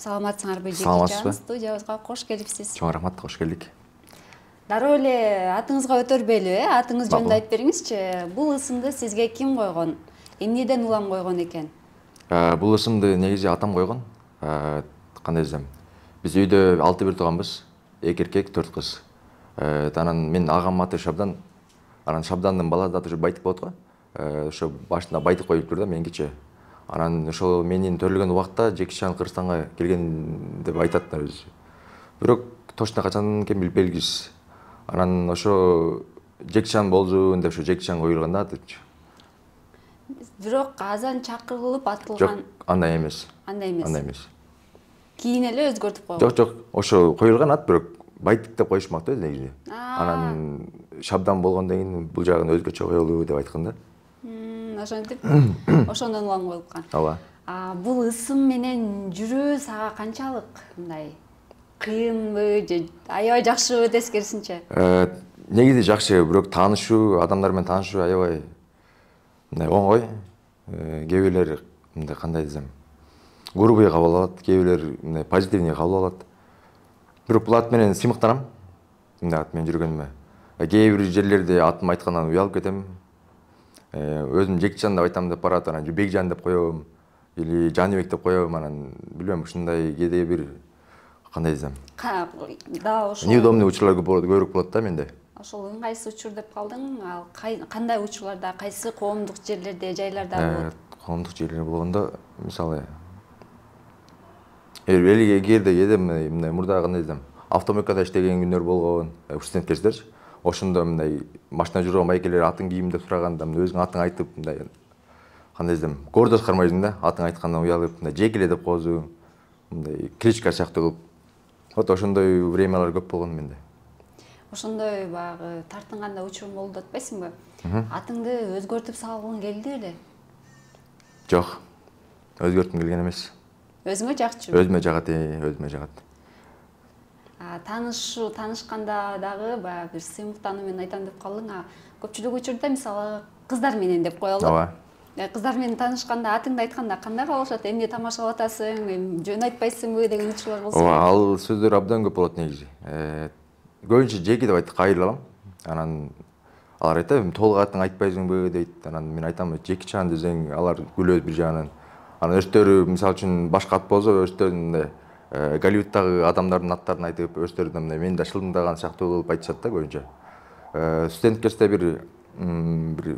Саламатсыңарбы Саламатсызбы? Жекичан, студиябызга кош келипсиз. Чоң рахмат, кош келдик. Дароо эле атыңызга өтөрбөйлү, Атыңыз жөнүндө Макул. айтып бериңизчи. Бул ысымды сизге ким койгон? Эмнеден улам койгон экен? Бул ысымды негизи атам койгон. Кандай десем, биз үйдө 6 бир тууганбыз. 2 эркек, 4 кыз. Анан менин агам аты Шабдан. Анан Шабдандын баласы аты ушу Байтык болот го. Ошо башында Байтык коюп тур да, мен кичи. Анан ошол менин төрөлгөн убакта Жекичан Кыргызстанга келген деп айтат өзү. Бирок точно качан экен белгисиз. Анан ошо Жекичан болзун деп ошо Жекичан коюлган да депчи. Бирок азан чакырылып Жок, атылган. андай эмес. Андай эмес. Андай эмес. Кийин эле өзгөртүп койгон. Жок, жок, ошо коюлган ат, бирок Байтык деп коюшмак да негизи. Анан Шабдан болгондон кийин бул жагын өзгөчө коелу деп айткан да. Ошентип ошондон улам коюлган. Ооба. Бул ысым менен жүрүү сага канчалык мындай кыйынбы же аябай жакшыбы тескерисинче? Негизи жакшы, бирок таанышуу, адамдар менен таанышуу аябай мындай оңой. Кээ бирлер мындай кандай десем, грубый кабыл алат, кээ бирлер мындай позитивный кабыл алат. Бирок бул ат менен сыймыктанам. Мындай ат менен жүргөнүмө. Кээ бир жерлерде атым айткандан уялып кетем. Өзүм Жекичан деп айтам деп барат, анан Бекжан деп коём или Жаныбек деп коём, анан билбейм, ушундай кээде бир кандай десем. Да, ошол. Неудобный учурлар көбүрөөк болот да менде. Ошол ыңгайсыз учур деп калдың. Ал кандай учурларда, кайсы коомдук жерлерде, жайларда болот? Коомдук жерлер болгондо, мисалы, эгерде мындай мурда кандай десем, автомойкада иштеген күндөр болгон, студент кездерчи. Ошондо мындай машина жүргөн байкелер атын кийим деп сураганда, өзүң атың айтып, мындай кандай десем, гордость кармайсың да, атың айткандан уялып, мындай Жекиле деп коосуң, мындай кличка сыяктуу кылып. Вот ошондой времялар көп болгон менде. Ошондой баягы тартынганда учурум болду деп атпайсыңбы? Атыңды өзгөртүп салгың келди беле? Жок. Өзгөрткүм келген эмес. Өзүңө жакчу. Өзүмө жагат, өзүмө жагат. Таанышканда дагы баягы бир сыймыктануу менен айтам деп калдың. Көпчүлүк учурда мисалы кыздар менен деп коелу. Ооба. Кыздар менен таанышканда, атыңды айтканда кандай кабылышат? Эмне тамашалап атасың, жөн айтпайсыңбы деген учурлар болсо? Ооба, ал сөздөр абдан көп болот негизи. Көбүнчө Жеки деп айтып кайрылам. Анан алар айтат, толук атың айтпайсыңбы дейт. Анан мен айтам, Жекичан десең, алар күлөт бир жагынан. Анан өздөрү мисалы үчүн башка ат болсо, өздөрүнүн Голливудтагы адамдардын аттарын айтып, өздөрү мындай мен да шылымдаган сыяктуу кылып айтышат да көбүнчө. Студент кезде бир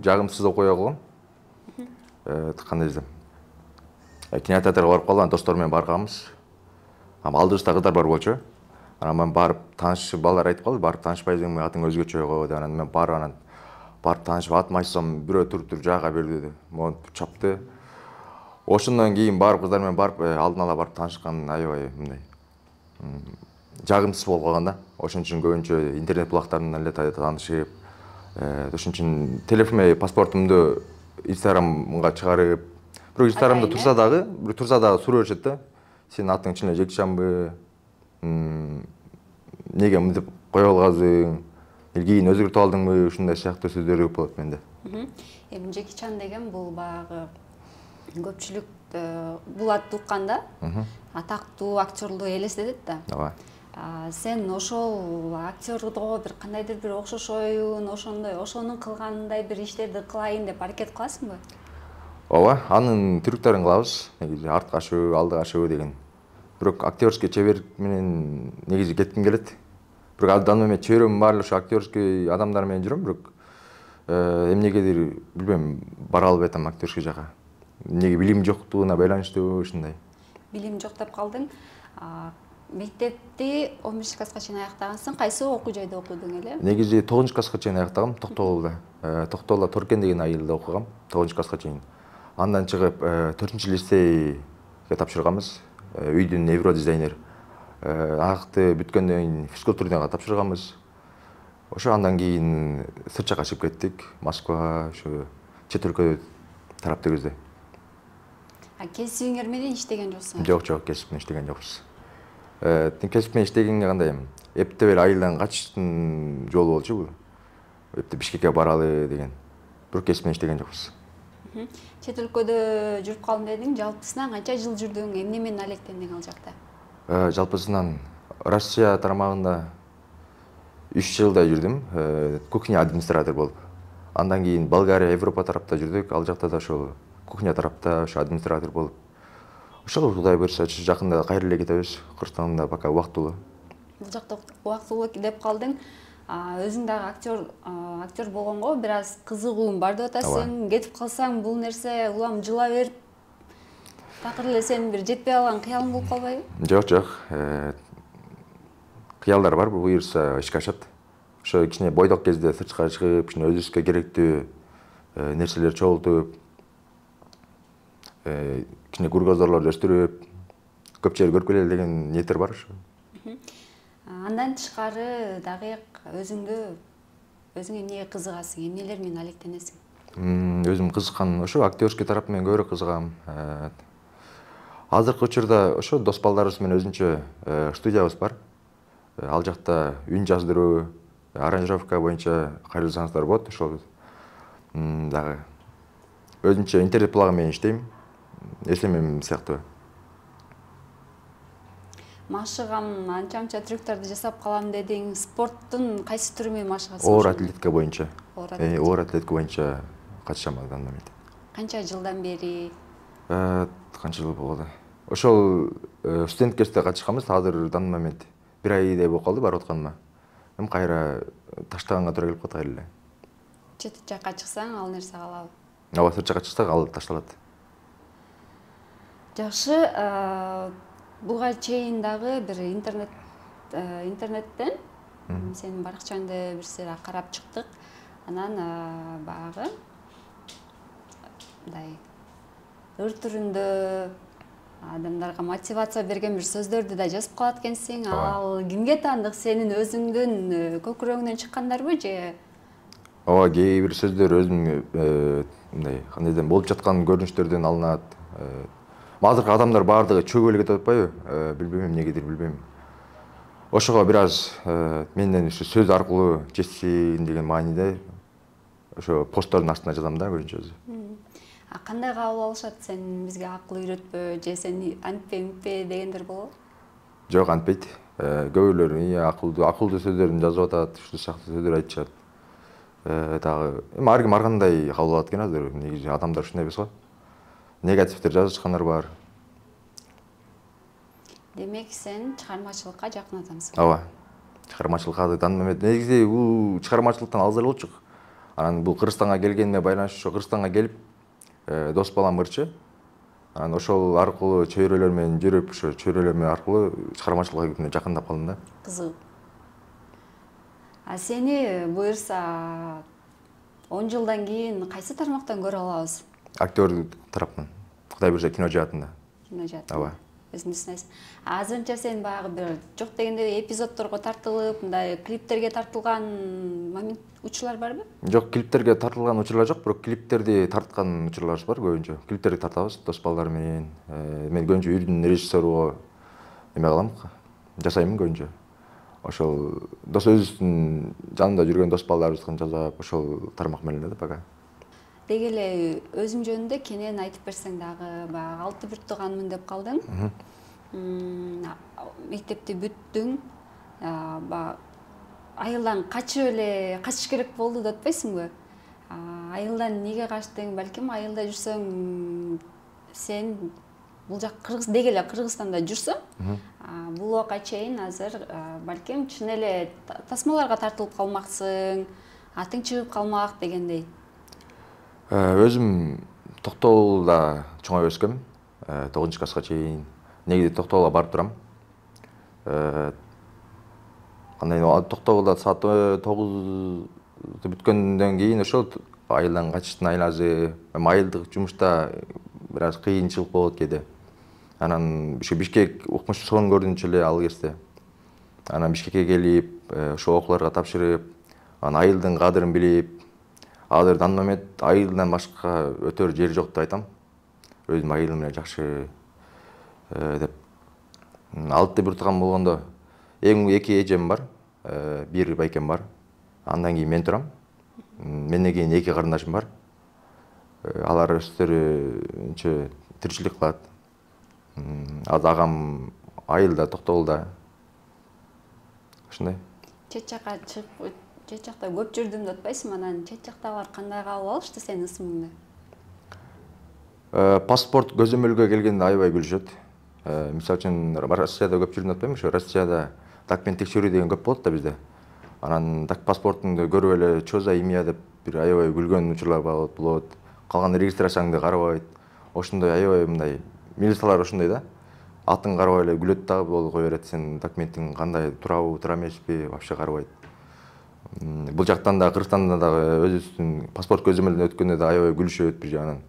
жагымсыз окуя болгон. Кандай десем, кинотеатрга барып калган достор менен барганбыз. Алдыбызда кыздар бар болчу. Анан мен барып таанышып, балдар айтып калды, барып таанышпайсыңбы, атың өзгөчө го деп. Анан мен барып таанышып, атым айтсам, бирөө туруп жаага берди, монтип чапты. Ошондон кийин барып кыздар менен барып алдын ала барып таанышкан аябай мындай жагымсыз болуп калган да. Ошон үчүн көбүнчө интернет булактарынан эле таанышып, ошон үчүн телефон паспортумду Инстаграмга чыгарып, бирок Инстаграмда турса дагы суроо беришет да. Сенин атың чын эле Жекичанбы? Неге мынтип кое алгансың? Кийин өзгөртүп алдыңбы? Ушундай сыяктуу сөздөр көп болот менде. Жекичан деген бул баягы көпчүлүк бул атты укканда атактуу актерлду элестетет да. Ооба. Сен ошол актердого бир кандайдыр бир окшошоюн, ошонун кылгандай бир иштерди кылайын деп аракет кыласыңбы? Ооба, анын трюктарын кылабыз. Негизи артка ашуу, алдыга ашуу деген. Бирок актерский чеберлик менен негизи кетким келет. Бирок андан эми чөйрөм бар эле ошо актерский адамдар менен жүрөм, бирок эмнегедир билбейм, бара албай атам актерский жакка. Эмнеге билим жоктугуна байланыштуу ушундай. Билим жок деп калдың. Мектепти 11 класска чейин аяктагансың. Кайсы окуу жайда окудуң эле? Негизи 9 класска чейин аяктагам, Токтогулда. Токтогулда Торкен деген айылда окугам, 9 класска чейин. Андан чыгып 4-лицейге тапшырганбыз. Үйдүн невродизайнер. Акты бүткөндөн кийин физкультурнага тапшырганбыз. Ошо андан кийин сырт жакка чыгып кеттик. Москва, ошо чет өлкө тараптуу кезде. Кесибиңер менен иштеген жоксуң? Жок, кесип менен иштеген жокпуз. Кесип менен иштегенге кандай эптеп эле айылдан качыштын жолу болчу бул. Эптеп Бишкекке баралы деген. Бирок кесип менен иштеген жокпуз. Чет өлкөдө жүрүп калдым дедиң, жалпысынан канча жыл жүрдүң, эмне менен алектендиң ал жакта? Жалпысынан Россия тарамагында 3 жылдай жүрдүм, кухня администратор болуп. Андан кийин Болгария, Европа тарапта жүрдүк, ал жакта да ошол кухня тарапта ошо администратор болуп. Ошол Кудай буйрса жакында кайра эле кетебиз. Кыргызстанда пока убактылуу. Бул жакта убактылуу деп калдың. Өзүң дагы актер болгонго бир аз кызыгуун бар деп атасың. Кетип калсаң бул нерсе улам жыла берип такыр эле сенин бир жетпей калган кыялың болуп калбайбы? Жок. Кыялдар бар, буйрса ишке ашат. Ошо кичине бойдок кезде сыртка чыгып, кичине өзүбүзгө керектүү нерселер чогултуп, кичине кургозорлорду өстүрүп, көп жер көргүлө деген ниеттер бар ошо. Андан тышкары дагы өзүң эмнеге кызыгасың, эмнелер менен алектенесиң? Өзүм кызыккан ошо актерский тарап менен көбүрөөк кызыгам. Азыркы учурда ошо дос балдарыбыз менен өзүнчө студиябыз бар. Ал жакта үн жаздыруу, аранжировка боюнча кайрылсаңыздар болот. Ошол дагы өзүнчө интернет булагы менен иштейм. Эсемем сыяктуу. Машыгам, анча-мынча трюктарды жасап калам дедиң. Спорттун кайсы түрү менен машыгасың? Оор атлетика боюнча. Оор атлетика боюнча катышам аздан момент. Канча жылдан бери? Канча жыл болду? Ошол студент кезде катышканбыз, азыр данный момент 1 айдай болуп калды барып атканыма. Эми кайра таштаганга туура келип калат кайра эле. Чет жакка чыксаң, ал нерсе калабы? Ооба, сырт жакка чыксак ал ташталат. Жакшы, буга чейин дагы бир интернеттен сенин баракчаңды бир сыйра карап чыктык. Анан баягы мындай ыр түрүндө адамдарга мотивация берген бир сөздөрдү да жазып калат экенсиң. Ал кимге таандык, сенин өзүңдүн көкүрөгүңдөн чыккандарбы же? Ооба, кээ бир сөздөр өзүмдүн мындай кандайдын болуп жаткан көрүнүштөрдөн алынат. Азыркы адамдар баардыгы чөгүп эле кетип атпайбы? Билбейм эмнегедир, билбейм. Ошого бир аз менден ушу сөз аркылуу жетсин деген мааниде ошо посттордун астына жазам да көбүнчө өзү. Кандай кабыл алышат? Сен бизге акыл үйрөтпө же сен антпе дегендер болобу? Жок, антпейт. Көбүлөрү акылдуу сөздөрүн жазып атат, ушул сыяктуу сөздөр айтышат. Дагы эми ар ким ар кандай кабыл алат экен азыр. Негизи адамдар ушундай эмес го. Негативдер жазышкандар бар. Демек сен чыгармачылыкка жакын адамсың. Ооба. Чыгармачылыкка данный момент негизи бул чыгармачылыктан алыс эле болчук. Анан бул Кыргызстанга келгениме байланыштуу Кыргызстанга келип дос балам ырчы. Анан ошол аркылуу чөйрөлөр менен жүрүп, ошо чөйрөлөр менен аркылуу чыгармачылыкка жакындап калдым да. Кызык. Сени буйрса 10 жылдан кийин кайсы тармактан көрө алабыз? Актер тараптан. Кудай буйрса кино жаатында. Кино жаатында. Ооба. Өзүң түсүнөсүң. Азырынча сен баягы бир жок дегенде эпизоддорго тартылып, мындай клиптерге тартылган момент учурлар барбы? Жок, клиптерге тартылган учурлар жок, бирок клиптерди тарткан учурларыбыз бар көбүнчө. Клиптерди тартабыз дос балдар менен. Мен көбүнчө үйдүн режиссеру эме кылам, жасайм көбүнчө. Ошол дос өзүбүздүн жанында жүргөн дос балдарыбыздын жасап, ошол тармак менен эле пока. Деги эле өзүң жөнүндө кенен айтып берсең дагы, баягы 6 бүрттү канмын деп калдың. Мектепти бүттүң. Айылдан качыш керек болду деп атпайсыңбы? Айылдан эмнеге качтың? Балким айылда жүрсөң сен бул жак деги эле Кыргызстанда жүрсөң, бул убакка чейин азыр балким чын эле тасмаларга тартылып калмаксың, атың чыгып калмак дегендей. Өзүм Токтогулда чоңоюп өскөм. 9-класска чейин негизи Токтогулга барып турам. Кандай Токтогулда саат 9 бүткөндөн кийин ошол айылдан качыштын айласы, айылдык жумушта бир аз кыйынчылык болот кээде. Анан ушу Бишкек укмуш сонун көрдүнчү эле ал кезде. Анан Бишкекке келип, ошо окууларга тапшырып, анан айылдын кадырын билип, азыр данный момент айылдан башка өтөр жер жок деп айтам. Өзүм айылым менен жакшы деп. 6 бир турган болгондо эң 2 эжем бар, 1 байкем бар. Андан кийин мен турам. Менден кийин 2 карындашым бар. Алар өздөрүнчө тиричилик кылат. Агам Айылда, Токтогулда. Ушундай. Чет жакка чыгып, чет жакта көп жүрдүм деп атпайсыңбы? Анан чет жактагылар кандай кабыл алышты сенин ысымыңды? Паспорт көзөмөлгө келгенде аябай күлүшөт. Мисалы үчүн Россияда көп жүрдүм деп атпаймынбы? Ошо Россияда документ текшерүү деген көп болот да бизде. Анан паспортуңду көрүп эле чё за имя деп бир аябай күлгөн учурлар болот. Калган регистрацияңды карабайт. Ошондой аябай мындай милициялар ошондой да. Атын карабай эле күлөт дагы болуп кое берет. Сен документиң кандай, турабы, тура эмеспи, вообще карабайт. Бул жактан да Кыргызстанда дагы өзүбүздүн паспорт көзөмөлдөн өткөндө да аябай күлүшөт бир жагынан.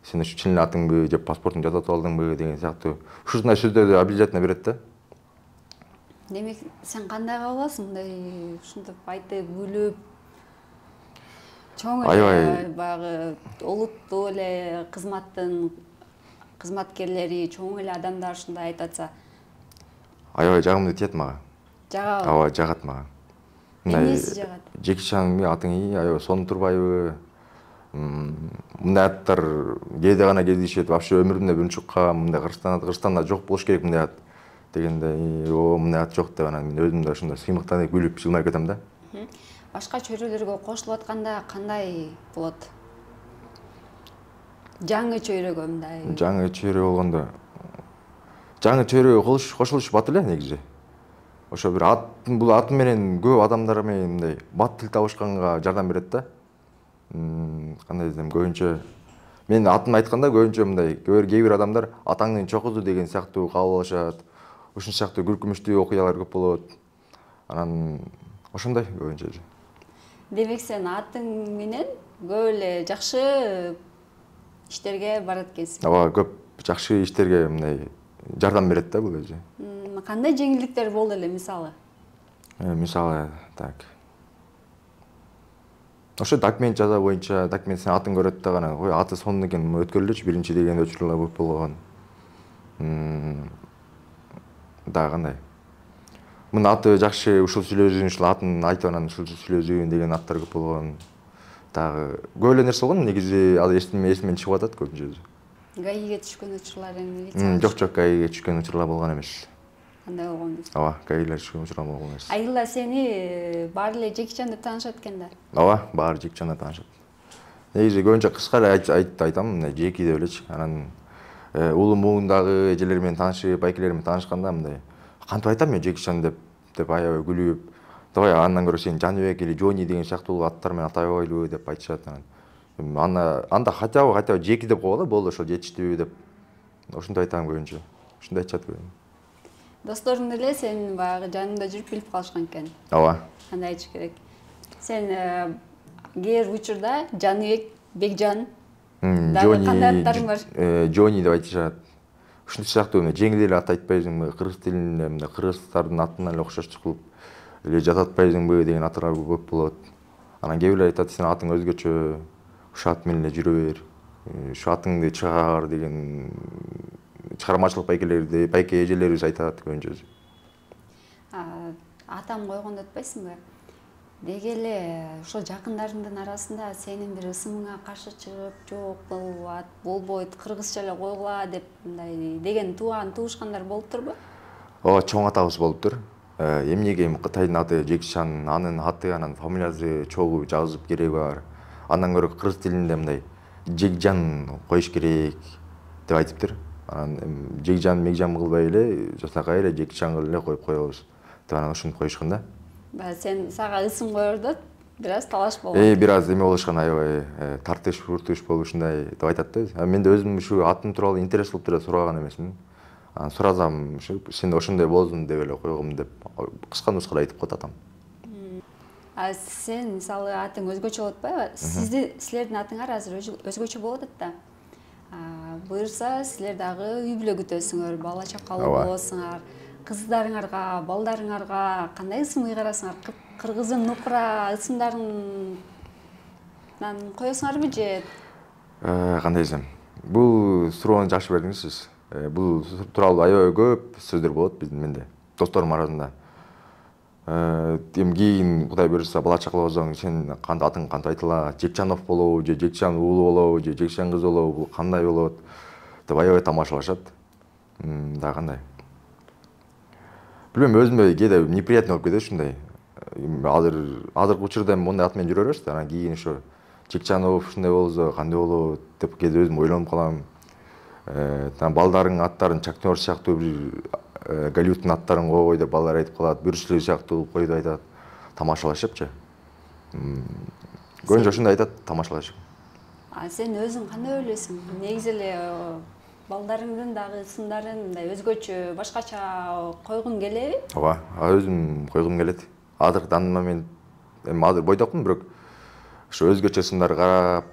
Сен ушу чын эле атыңбы, же паспортуңду жасатып алдыңбы деген сыяктуу ушундай сөздөрдү обязательно берет да. Демек, сен кандай кабыл аласың мындай ушинтип айтып, күлүп, чоң эле баягы олуттуу эле кызматкерлери, чоң эле адамдар ушундай айтып атса? Аябай жагымдуу тиет мага. Жагабы? Ооба, жагат мага. Эмнеси жагат? Жекичан атың аябай сонуп турбайбы? Мындай аттар кээде гана кездешет, вообще өмүрүмдө биринчи уккам, мындай Кыргызстанда жок болуш керек мындай ат дегенде, мындай ат жок деп анан мен өзүм да ошондой сыймыктанып күлүп жылмайып кетем да. Башка чөйрөлөргө кошулуп атканда кандай болот? Жаңы чөйрөгө мындай. Жаңы чөйрө болгондо жаңы чөйрөгө кошулушпат эле негизи. Ошо бир бул аты менен көп адамдар менен мындай бат тил табышканга жардам берет да. Кандай десем, көбүнчө мен атын айтканда көбүнчө мындай кээ бир адамдар атаңдын чокузу деген сыяктуу кабыл алышат. Ушун сыяктуу күркүнүчтүү окуялар көп болот. Анан ошондой көбүнчө. Демек, сен атың менен көп эле жакшы иштерге барат экенсиң. Ооба, көп жакшы иштерге мындай жардам берет да бул өзү. Кандай жеңилдиктер болду эле мисалы? Мисалы, так. Ошо документ жаза боюнча, документ сен атын көрөт да гана, ой, аты сонун экен, өткөрү элечи биринчи деген учурлар көп болгон. Да, кандай? Мунун аты жакшы, ушул сүйлөзүн, ушул атын айтып анан ушул сүйлөзүн деген аттар көп болгон. Дагы көп эле нерсе болгон, негизи ал эсимден чыгып атат көбүнчө. ГАИге түшкөн учурлар эми? Жок, ГАИге түшкөн учурлар болгон эмес. Кандай болгон дейсиң? Ооба, ГАИлер түшкөн учурлар болгон эмес. Айылда сени баары эле Жекичан деп таанышат экен да? Ооба, баары Жекичан деп таанышат. Негизи көбүнчө кыска эле айтам, мындай Жеки деп элечи. Анан улуу муундагы эжелер менен таанышып, байкелер менен таанышканда мындай кантип айтам мен Жекичан деп аябай күлүп, давай андан көрө сен Жаныбек или Жони деген сыяктуу аттар менен атай коелу деп айтышат. Анда хотя бы Жеки деп коелу, болду ошол жетиштүү деп. Ошондой айтам көбүнчө. Ошондой айтышат көбүнчө. Досторуң деле сен баягы жаныңда жүрүп билип калышкан экен. Ооба. Кандай айтыш керек? Сен кээ бир учурда Жаныбек, Бекжан дагы кандай аттарың бар? Жони деп айтышат. Ушундай сыяктуу жеңил эле ат айтпайсыңбы, кыргыз тилинде мындай кыргыздардын атына эле окшош кылып эле жататпайсыңбы деген аттар көп болот. Анан кээ бирлер айтат, сен атың өзгөчө, ушул ат менен эле жүрө бер, ушу атыңды чыгар деген чыгармачылык байке эжелерибиз айтат көбүнчө. Атам койгон деп атпайсыңбы? Деги эле ошол жакындарыңдын арасында сенин бир ысымыңа каршы чыгып, жок, бул ат болбойт, кыргызча эле койгула деп мындай деген туушкандар болуптурбу? Ооба, чоң атабыз болуптур. Эмнеге Кытайдын аты Жекичан, анын аты, анан фамилиясы чогуу жазып кереги бар. Андан көрө кыргыз тилинде мындай Жекжан коюш керек деп айтыптыр. Анан Жекжан, Мегжан кылбай эле, жасакай эле Жекичан кылып эле коюп коебуз деп анан ушинтип коюшкан да. Сен сага ысым коердо бир аз талаш болгон. Бир аз эме болушкан, аябай тартыш, уртуш болуп ушундай деп айтат да. Мен да өзүм ушу атым тууралуу интерес болуп туруп сураган эмесмин. Анан суразам, сен да ошондой болдун деп эле койгом деп кыска нускада айтып коет атам. Сен мисалы атың өзгөчө болуп атпайбы? Силердин атыңар азыр өзгөчө болуп атат да. Буюрса силер дагы үй бүлө күтөсүңөр, бала чакалуу болосуңар. Кыздарыңарга, балдарыңарга кандай ысым ыйгарасыңар? Кыргызым, нукура ысымдарынан коесуңарбы же? Кандай десем? Бул суроону жакшы бердиңиз сиз. Бул тууралуу аябай көп сөздөр болот биздин менде, досторум арасында. Кийин Кудай буйрса бала чакалуу болсоң, сен атың кантип айтыла? Жекчанов болобу же Жекчан уулу болобу же Жекчан кыз болобу? Бул кандай болот? Деп аябай тамашалашат. Да кандай? Билбейм, өзүмө кээде неприятный болуп кетет ушундай. Азыркы учурда эми мондай ат менен жүрө беребиз да, анан кийин ошо Чекчанов ушундай болсо кандай болот деп кээде өзүм ойлонуп калам. Балдардын аттарын Чак Норрис сыяктуу бир Голливудтун аттарын койбой деп балдар айтып калат. Брюс Ли сыяктуу койду айтат. Тамашалашыпчы. Көбүнчө ушундай айтат, тамашалашып. Сен өзүң кандай ойлойсуң? Негизи эле балдарыңдын дагы ысымдарын мындай өзгөчө, башкача койгуң келеби? Ооба, өзүм койгум келет. Азыр таныма мен эми азыр бойдокмун, бирок ошо өзгөчө ысымдар карап,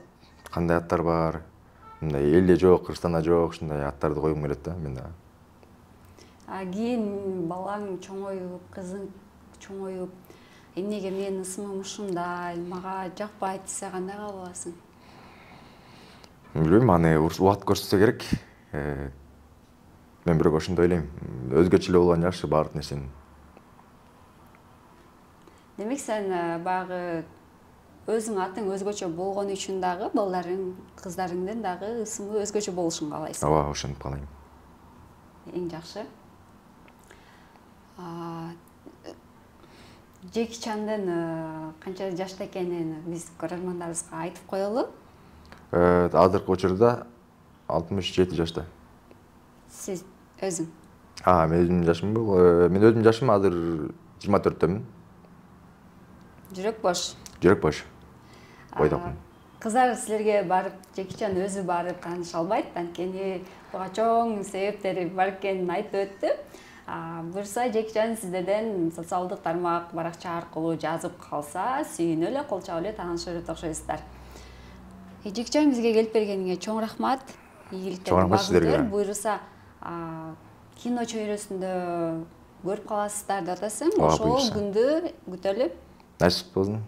кандай аттар бар, мындай элде жок, Кыргызстанда жок, ушундай аттарды койгум келет да мен дагы. Кийин балаң чоңоюп, кызың чоңоюп, эмнеге менин ысымым ушундай, мага жакпайт десе кандай кабыл аласың? Билбейм, аны убакыт көрсөтсө керек. Мен бирок ошондой ойлойм. Өзгөчө эле болгон жакшы баардык нерсенин. Демек сен баягы өзүң атың өзгөчө болгону үчүн дагы балдарың, кыздарыңдын дагы ысымы өзгөчө болушун каалайсың. Ооба, ошентип каалайм. Эң жакшы. Джеки Чандын канча жашта экенин биз көрөрмандарыбызга айтып коелу. Азыркы учурда 67 жашта. Сиз өзүң? Мен өзүмдүн жашым мен өзүмдүн жашым азыр 24-төмүн. Жүрөк бош. Жүрөк бош. Бойдокмун. Кыздар силерге барып, Джеки Чан өзү барып тааныша албайт, анткени буга чоң себептери бар экенин айтып өттү. Буюрса Джеки Чан сиздерден социалдык тармак баракча аркылуу жазып калса, сүйүнүп эле кол чабып эле таанышып окшойсуздар. Джеки Чан бизге келип бергениңе чоң рахмат. Чоң рахмат сиздерге. Буюрса кино чөйрөсүндө көрүп каласыздар деп атасың. Ооба, Ошол буюрса. күндү күтөлүп. Насип болсун.